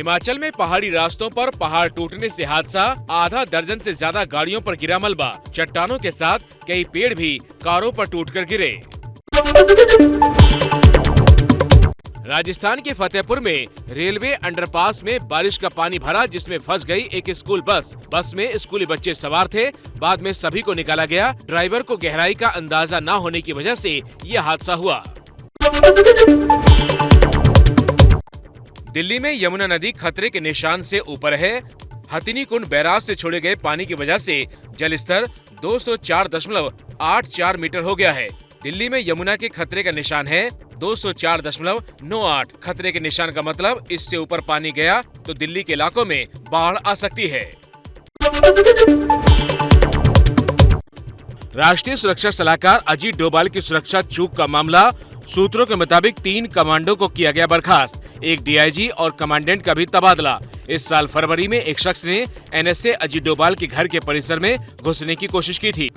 हिमाचल में पहाड़ी रास्तों पर पहाड़ टूटने से हादसा, आधा दर्जन से ज्यादा गाड़ियों पर गिरा मलबा, चट्टानों के साथ कई पेड़ भी कारों पर टूटकर गिरे। राजस्थान के फतेहपुर में रेलवे अंडरपास में बारिश का पानी भरा, जिसमें फंस गई एक स्कूल बस। बस में स्कूली बच्चे सवार थे। बाद में सभी को निकाला गया। ड्राइवर को गहराई का अंदाजा न होने की वजह से यह हादसा हुआ। दिल्ली में यमुना नदी खतरे के निशान से ऊपर है। हथिनी कुंड बैराज से छोड़े गए पानी की वजह से जलस्तर 204.84 मीटर हो गया है। दिल्ली में यमुना के खतरे का निशान है 204.98। खतरे के निशान का मतलब इससे ऊपर पानी गया तो दिल्ली के इलाकों में बाढ़ आ सकती है। राष्ट्रीय सुरक्षा सलाहकार अजीत डोभाल की सुरक्षा चूक का मामला। सूत्रों के मुताबिक 3 कमांडो को किया गया बर्खास्त, एक डीआईजी और कमांडेंट का भी तबादला। इस साल फरवरी में एक शख्स ने एनएसए अजीत डोभाल के घर के परिसर में घुसने की कोशिश की थी।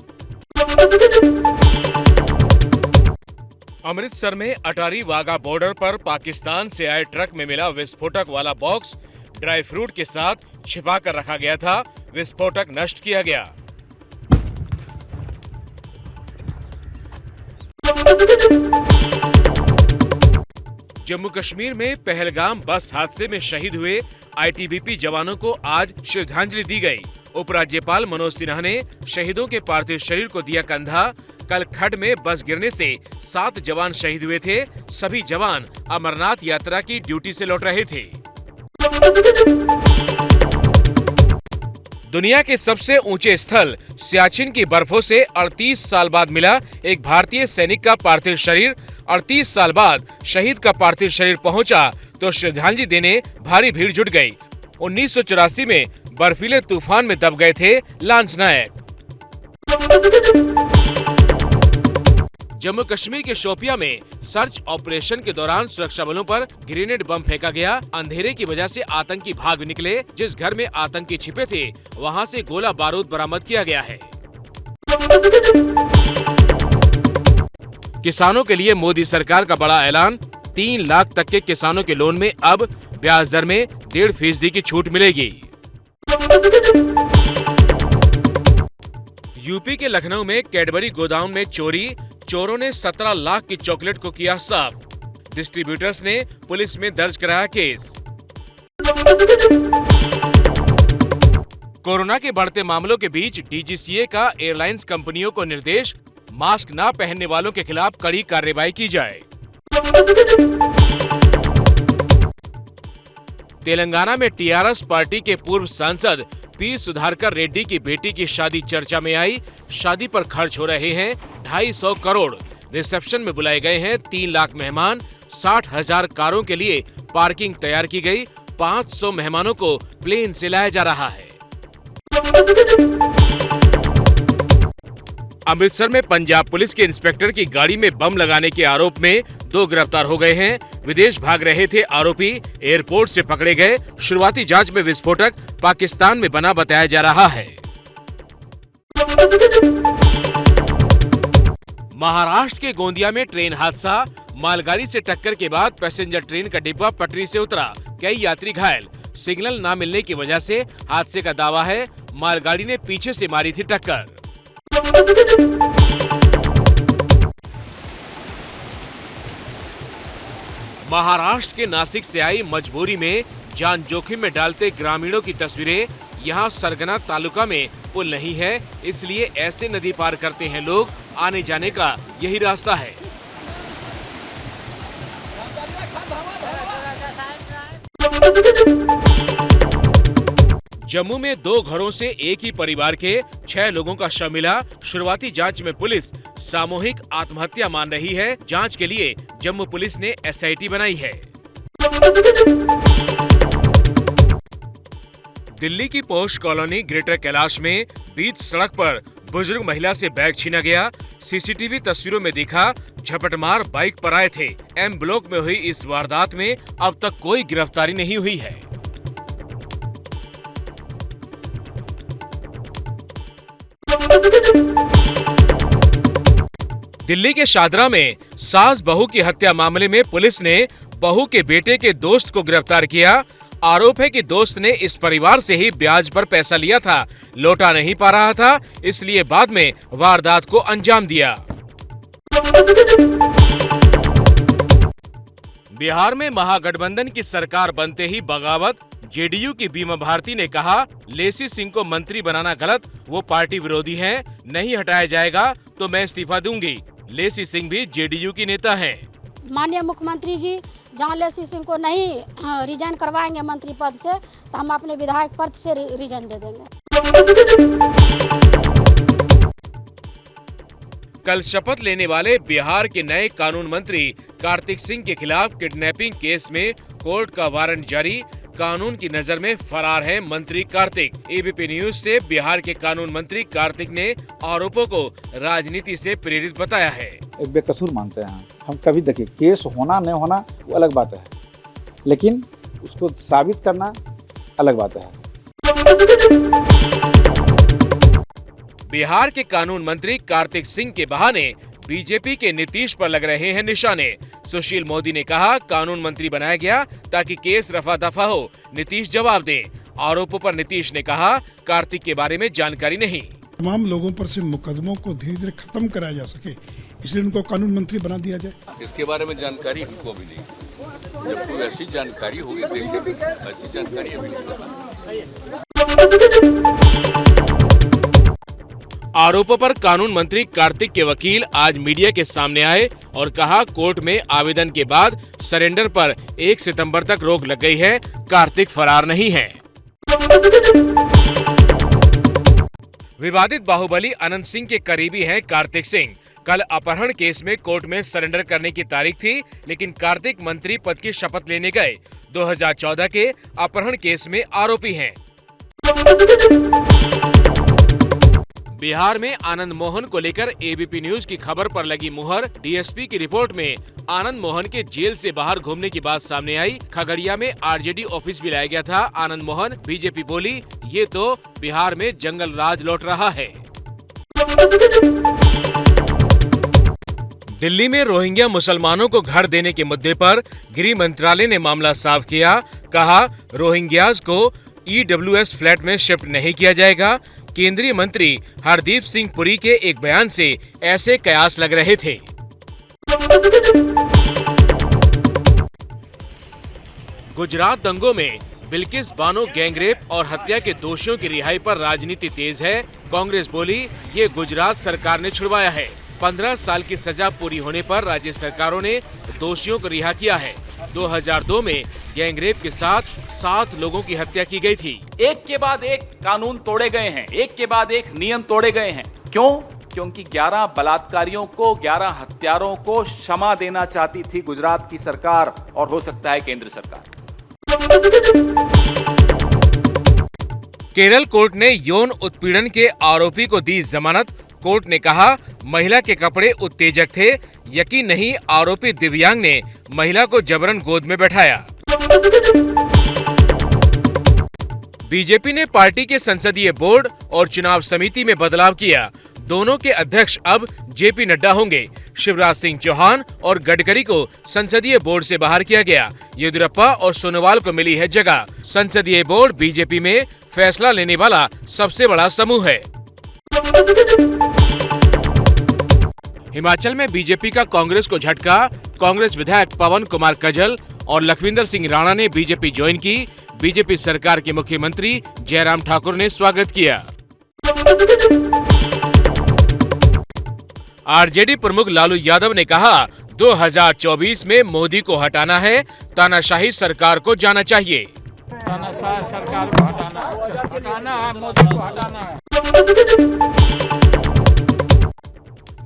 अमृतसर में अटारी वाघा बॉर्डर पर पाकिस्तान से आए ट्रक में मिला विस्फोटक वाला बॉक्स। ड्राई फ्रूट के साथ छिपा कर रखा गया था। विस्फोटक नष्ट किया गया। जम्मू कश्मीर में पहलगाम बस हादसे में शहीद हुए आईटीबीपी जवानों को आज श्रद्धांजलि दी गई। उपराज्यपाल मनोज सिन्हा ने शहीदों के पार्थिव शरीर को दिया कंधा। कल खड्ड में बस गिरने से 7 जवान शहीद हुए थे। सभी जवान अमरनाथ यात्रा की ड्यूटी से लौट रहे थे। दुनिया के सबसे ऊंचे स्थल सियाचिन की बर्फों से 38 साल बाद मिला एक भारतीय सैनिक का पार्थिव शरीर। 38 साल बाद शहीद का पार्थिव शरीर पहुंचा तो श्रद्धांजलि देने भारी भीड़ जुट गई। 1984 में बर्फीले तूफान में दब गए थे लांस नायक। जम्मू कश्मीर के शोपिया में सर्च ऑपरेशन के दौरान सुरक्षा बलों पर ग्रेनेड बम फेंका गया। अंधेरे की वजह से आतंकी भाग निकले। जिस घर में आतंकी छिपे थे वहां से गोला बारूद बरामद किया गया है। किसानों के लिए मोदी सरकार का बड़ा ऐलान। 3 लाख तक के किसानों के लोन में अब ब्याज दर में 1.5% की छूट मिलेगी। यूपी के लखनऊ में कैडबरी गोदाम में चोरी। चोरों ने 17 लाख की चॉकलेट को किया साफ। डिस्ट्रीब्यूटर्स ने पुलिस में दर्ज कराया केस। कोरोना के बढ़ते मामलों के बीच डीजीसीए का एयरलाइंस कंपनियों को निर्देश, मास्क न पहनने वालों के खिलाफ कड़ी कार्रवाई की जाए। तेलंगाना में टीआरएस पार्टी के पूर्व सांसद पी सुधाकर रेड्डी की बेटी की शादी चर्चा में आई। शादी पर खर्च हो रहे हैं 250 करोड़। रिसेप्शन में बुलाए गए हैं 3 लाख मेहमान। 60,000 कारों के लिए पार्किंग तैयार की गई। 500 मेहमानों को प्लेन से लाया जा रहा है। अमृतसर में पंजाब पुलिस के इंस्पेक्टर की गाड़ी में बम लगाने के आरोप में 2 गिरफ्तार हो गए हैं। विदेश भाग रहे थे आरोपी, एयरपोर्ट से पकड़े गए। शुरुआती जांच में विस्फोटक पाकिस्तान में बना बताया जा रहा है। महाराष्ट्र के गोंदिया में ट्रेन हादसा। मालगाड़ी से टक्कर के बाद पैसेंजर ट्रेन का डिब्बा पटरी से उतरा। कई यात्री घायल। सिग्नल न मिलने की वजह से हादसे का दावा है। मालगाड़ी ने पीछे से मारी थी टक्कर। महाराष्ट्र के नासिक से आई मजबूरी में जान जोखिम में डालते ग्रामीणों की तस्वीरें। यहाँ सरगना तालुका में पुल नहीं है, इसलिए ऐसे नदी पार करते हैं लोग। आने जाने का यही रास्ता है। जम्मू में 2 घरों से एक ही परिवार के 6 लोगों का शव मिला। शुरुआती जांच में पुलिस सामूहिक आत्महत्या मान रही है। जांच के लिए जम्मू पुलिस ने एसआईटी बनाई है। दिल्ली की पॉश कॉलोनी ग्रेटर कैलाश में बीच सड़क पर बुजुर्ग महिला से बैग छीना गया। सीसीटीवी तस्वीरों में दिखा झपटमार बाइक पर आए थे। एम ब्लॉक में हुई इस वारदात में अब तक कोई गिरफ्तारी नहीं हुई है। दिल्ली के शादरा में सास बहू की हत्या मामले में पुलिस ने बहू के बेटे के दोस्त को गिरफ्तार किया। आरोप है कि दोस्त ने इस परिवार से ही ब्याज पर पैसा लिया था, लौटा नहीं पा रहा था, इसलिए बाद में वारदात को अंजाम दिया। बिहार में महागठबंधन की सरकार बनते ही बगावत। जेडीयू की बीमा भारती ने कहा, लेसी सिंह को मंत्री बनाना गलत, वो पार्टी विरोधी हैं, नहीं हटाया जाएगा तो मैं इस्तीफा दूंगी। लेसी सिंह भी जेडीयू की नेता हैं। माननीय मुख्यमंत्री जी जहां लेसी सिंह को नहीं रिजाइन करवाएंगे मंत्री पद से, तो हम अपने विधायक पद से रिजाइन दे देंगे। कल शपथ लेने वाले बिहार के नए कानून मंत्री कार्तिक सिंह के खिलाफ किडनैपिंग केस में कोर्ट का वारंट जारी। कानून की नजर में फरार है मंत्री कार्तिक। एबीपी न्यूज से बिहार के कानून मंत्री कार्तिक ने आरोपों को राजनीति से प्रेरित बताया है। एक बेकसूर मानते हैं हम। कभी देखिए, केस होना नहीं होना वो अलग बात है, लेकिन उसको साबित करना अलग बात है। बिहार के कानून मंत्री कार्तिक सिंह के बहाने बीजेपी के नीतीश पर लग रहे हैं निशाने। सुशील मोदी ने कहा, कानून मंत्री बनाया गया ताकि केस रफा दफा हो, नीतीश जवाब दे। आरोपों पर नीतीश ने कहा, कार्तिक के बारे में जानकारी नहीं। तमाम लोगों पर से मुकदमों को धीरे धीरे खत्म कराया जा सके, इसलिए उनको कानून मंत्री बना दिया जाए। इसके बारे में जानकारी हमको भी नहीं। जब कोई ऐसी जानकारी होगी देंगे, ऐसी जानकारी अभी नहीं। आरोपों पर कानून मंत्री कार्तिक के वकील आज मीडिया के सामने आए और कहा, कोर्ट में आवेदन के बाद सरेंडर पर 1 सितंबर तक रोक लग गई है, कार्तिक फरार नहीं है। विवादित बाहुबली अनंत सिंह के करीबी हैं कार्तिक सिंह। कल अपहरण केस में कोर्ट में सरेंडर करने की तारीख थी, लेकिन कार्तिक मंत्री पद की शपथ लेने गए। 2014 के अपहरण केस में आरोपी हैं। बिहार में आनंद मोहन को लेकर एबीपी न्यूज की खबर पर लगी मुहर। डीएसपी की रिपोर्ट में आनंद मोहन के जेल से बाहर घूमने की बात सामने आई। खगड़िया में आरजेडी ऑफिस भी लाया गया था आनंद मोहन। बीजेपी बोली, ये तो बिहार में जंगल राज लौट रहा है। दिल्ली में रोहिंग्या मुसलमानों को घर देने के मुद्दे पर गृह मंत्रालय ने मामला साफ किया। कहा, रोहिंग्याज को ईडब्ल्यूएस फ्लैट में शिफ्ट नहीं किया जाएगा। केंद्रीय मंत्री हरदीप सिंह पुरी के एक बयान से ऐसे कयास लग रहे थे। गुजरात दंगों में बिल्किस बानो गैंगरेप और हत्या के दोषियों की रिहाई पर राजनीति तेज है। कांग्रेस बोली, ये गुजरात सरकार ने छुड़वाया है। 15 साल की सजा पूरी होने पर राज्य सरकारों ने दोषियों को रिहा किया है। 2002 में गैंगरेप के साथ 7 लोगों की हत्या की गई थी। एक के बाद एक कानून तोड़े गए हैं, एक के बाद एक नियम तोड़े गए हैं। क्यों? क्योंकि 11 बलात्कारियों को, 11 हत्यारों को क्षमा देना चाहती थी गुजरात की सरकार और हो सकता है केंद्र सरकार। केरल कोर्ट ने यौन उत्पीड़न के आरोपी को दी जमानत। कोर्ट ने कहा, महिला के कपड़े उत्तेजक थे, यकीन नहीं आरोपी दिव्यांग ने महिला को जबरन गोद में बैठाया। बीजेपी ने पार्टी के संसदीय बोर्ड और चुनाव समिति में बदलाव किया। दोनों के अध्यक्ष अब जेपी नड्डा होंगे। शिवराज सिंह चौहान और गडकरी को संसदीय बोर्ड से बाहर किया गया। येदियुरप्पा और सोनोवाल को मिली है जगह। संसदीय बोर्ड बीजेपी में फैसला लेने वाला सबसे बड़ा समूह है। हिमाचल में बीजेपी का कांग्रेस को झटका। कांग्रेस विधायक पवन कुमार कजल और लखविंदर सिंह राणा ने बीजेपी ज्वाइन की। बीजेपी सरकार के मुख्यमंत्री जयराम ठाकुर ने स्वागत किया। आरजेडी प्रमुख लालू यादव ने कहा, 2024 में मोदी को हटाना है, तानाशाही सरकार को जाना चाहिए। तानाशाही सरकार को हटाना है, मोदी को हटाना है।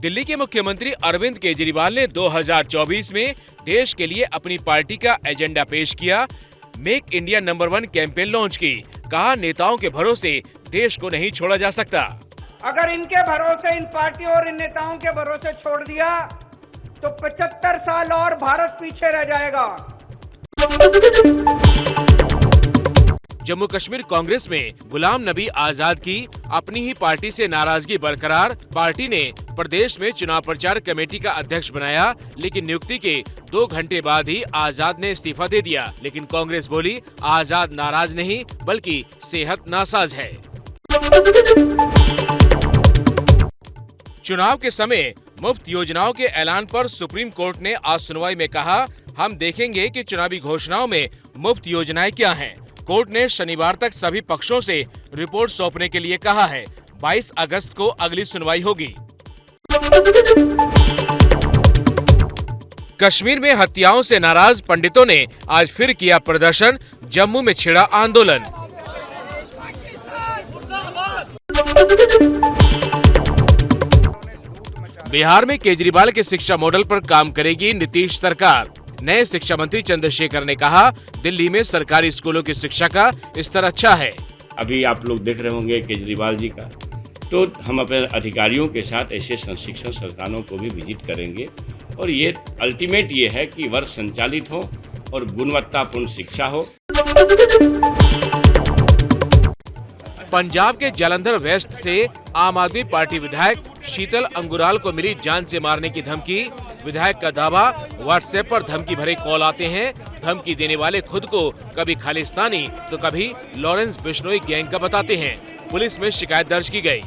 दिल्ली के मुख्यमंत्री अरविंद केजरीवाल ने 2024 में देश के लिए अपनी पार्टी का एजेंडा पेश किया। Make India number 1 campaign launch की। कहा, नेताओं के भरोसे देश को नहीं छोड़ा जा सकता। अगर इनके भरोसे, इन पार्टियों और इन नेताओं के भरोसे छोड़ दिया तो 75 साल और भारत पीछे रह जाएगा। जम्मू कश्मीर कांग्रेस में गुलाम नबी आजाद की अपनी ही पार्टी से नाराजगी बरकरार। पार्टी ने प्रदेश में चुनाव प्रचार कमेटी का अध्यक्ष बनाया, लेकिन नियुक्ति के 2 घंटे बाद ही आजाद ने इस्तीफा दे दिया। लेकिन कांग्रेस बोली आजाद नाराज नहीं बल्कि सेहत नासाज है। चुनाव के समय मुफ्त योजनाओं के ऐलान पर सुप्रीम कोर्ट ने आज सुनवाई में कहा, हम देखेंगे कि चुनावी घोषणाओं में मुफ्त योजनाएं क्या हैं। कोर्ट ने शनिवार तक सभी पक्षों से रिपोर्ट सौंपने के लिए कहा है। 22 अगस्त को अगली सुनवाई होगी। कश्मीर में हत्याओं से नाराज पंडितों ने आज फिर किया प्रदर्शन। जम्मू में छिड़ा आंदोलन। बिहार में केजरीवाल के शिक्षा मॉडल पर काम करेगी नीतीश सरकार। नए शिक्षा मंत्री चंद्रशेखर ने कहा, दिल्ली में सरकारी स्कूलों की शिक्षा का स्तर अच्छा है। अभी आप लोग देख रहे होंगे केजरीवाल जी का, तो हम अपने अधिकारियों के साथ ऐसे शिक्षण संस्थानों को भी विजिट करेंगे और ये अल्टीमेट ये है कि वर्ष संचालित हो और गुणवत्तापूर्ण शिक्षा हो। पंजाब के जालंधर वेस्ट से आम आदमी पार्टी विधायक शीतल अंगुराल को मिली जान से मारने की धमकी। विधायक का दावा, व्हाट्सएप पर धमकी भरे कॉल आते हैं। धमकी देने वाले खुद को कभी खालिस्तानी तो कभी लॉरेंस बिश्नोई गैंग का बताते हैं। पुलिस में शिकायत दर्ज की गई।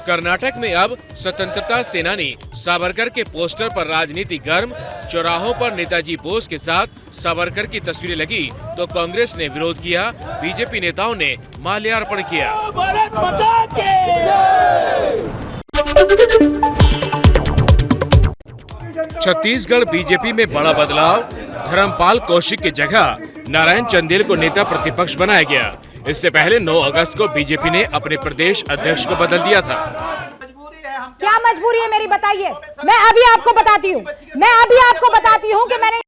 कर्नाटक में अब स्वतंत्रता सेनानी सावरकर के पोस्टर पर राजनीति गर्म। चौराहों पर नेताजी बोस के साथ सावरकर की तस्वीरें लगी तो कांग्रेस ने विरोध किया। बीजेपी नेताओं ने माल्यार्पण किया। छत्तीसगढ़ बीजेपी में बड़ा बदलाव। धर्मपाल कौशिक की जगह नारायण चंदेल को नेता प्रतिपक्ष बनाया गया। इससे पहले 9 अगस्त को बीजेपी ने अपने प्रदेश अध्यक्ष को बदल दिया था। क्या मजबूरी है मेरी, बताइए। मैं अभी आपको बताती हूँ कि मैंने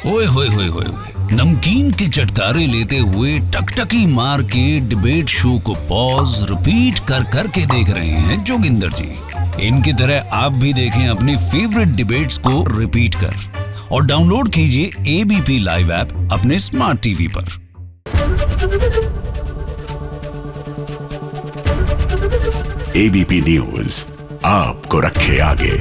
ओए होए होए होए नमकीन के चटकारे लेते हुए टकटकी मार के डिबेट शो को पॉज रिपीट कर करके देख रहे हैं जोगिंदर जी। इनकी तरह आप भी देखें अपनी फेवरेट डिबेट्स को रिपीट कर और डाउनलोड कीजिए एबीपी लाइव ऐप अपने स्मार्ट टीवी पर। एबीपी न्यूज आपको रखे आगे।